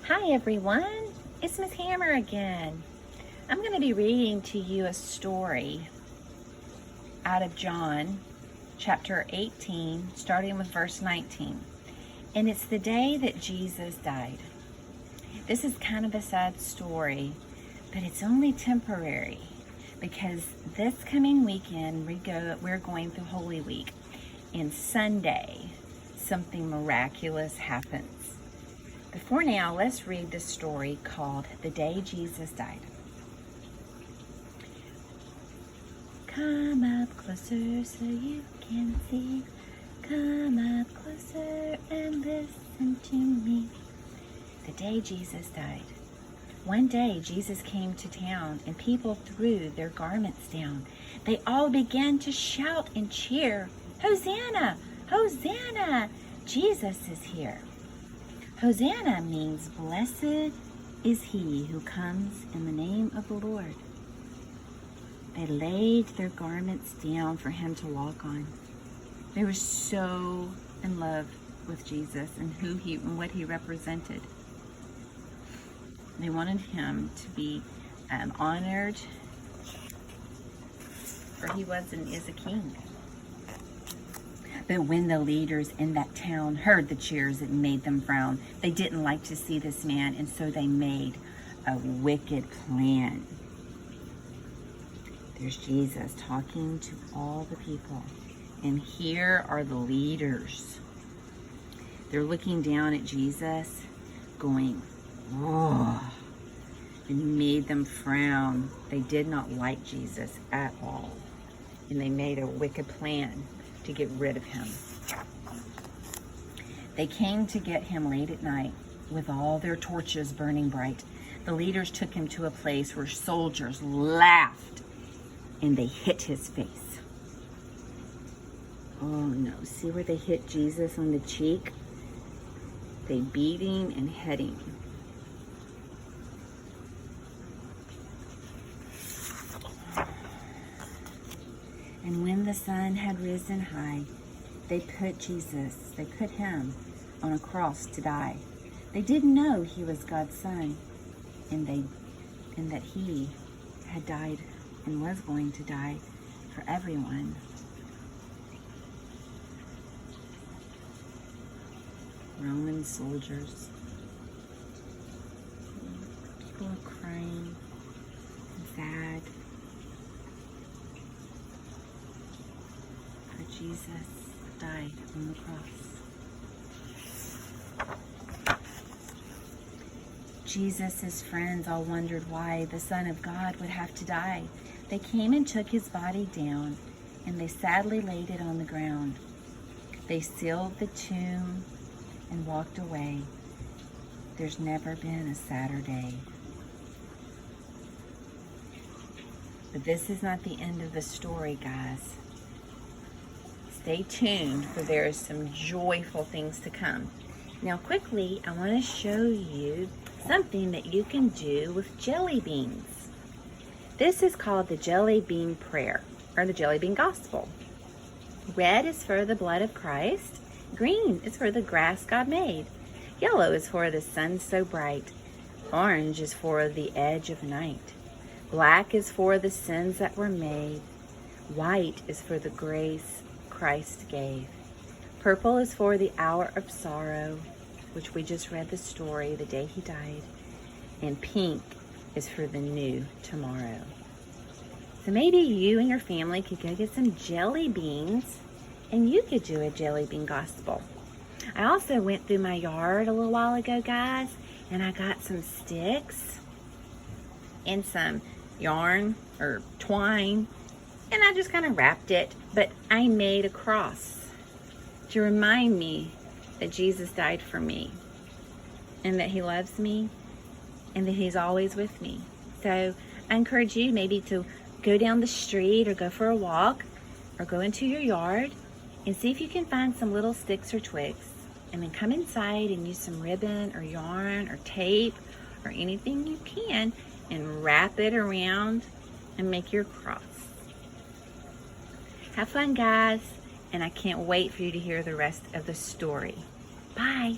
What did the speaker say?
Hi everyone, it's Miss Hammer again. I'm going to be reading to you a story out of John chapter 18, starting with verse 19. And it's the day that Jesus died. This is kind of a sad story, but it's only temporary because this coming weekend we're going through Holy Week, and Sunday something miraculous happens. Before now, let's read the story called The Day Jesus Died. Come up closer so you can see. Come up closer and listen to me. The day Jesus died. One day Jesus came to town and people threw their garments down. They all began to shout and cheer, "Hosanna! Hosanna! Jesus is here." Hosanna means blessed is he who comes in the name of the Lord. They laid their garments down for him to walk on. They were so in love with Jesus and what he represented. They wanted him to be honored, for he was and is a king. But when the leaders in that town heard the cheers, it made them frown. They didn't like to see this man, and so they made a wicked plan. There's Jesus talking to all the people, and here are the leaders. They're looking down at Jesus, going, "Oh," and he made them frown. They did not like Jesus at all, and they made a wicked plan to get rid of him. They came to get him late at night with all their torches burning bright. The leaders took him to a place where soldiers laughed and they hit his face. Oh no, see where they hit Jesus on the cheek? They beat him and hit him. And when the sun had risen high, they put him on a cross to die. They didn't know he was God's son, and that he had died and was going to die for everyone. Roman soldiers. People are crying and sad. Jesus died on the cross. Jesus' friends all wondered why the Son of God would have to die. They came and took his body down, and they sadly laid it on the ground. They sealed the tomb and walked away. There's never been a sadder day. But this is not the end of the story, guys. Stay tuned, for there are some joyful things to come. Now quickly, I want to show you something that you can do with jelly beans. This is called the jelly bean prayer, or the jelly bean gospel. Red is for the blood of Christ. Green is for the grass God made. Yellow is for the sun so bright. Orange is for the edge of night. Black is for the sins that were made. White is for the grace Christ gave. Purple is for the hour of sorrow, which we just read the story, the day he died. And pink is for the new tomorrow. So maybe you and your family could go get some jelly beans and you could do a jelly bean gospel. I also went through my yard a little while ago, guys, and I got some sticks and some yarn or twine, and I just kind of wrapped it, but I made a cross to remind me that Jesus died for me and that he loves me and that he's always with me. So I encourage you maybe to go down the street or go for a walk or go into your yard and see if you can find some little sticks or twigs, and then come inside and use some ribbon or yarn or tape or anything you can and wrap it around and make your cross. Have fun, guys, and I can't wait for you to hear the rest of the story. Bye.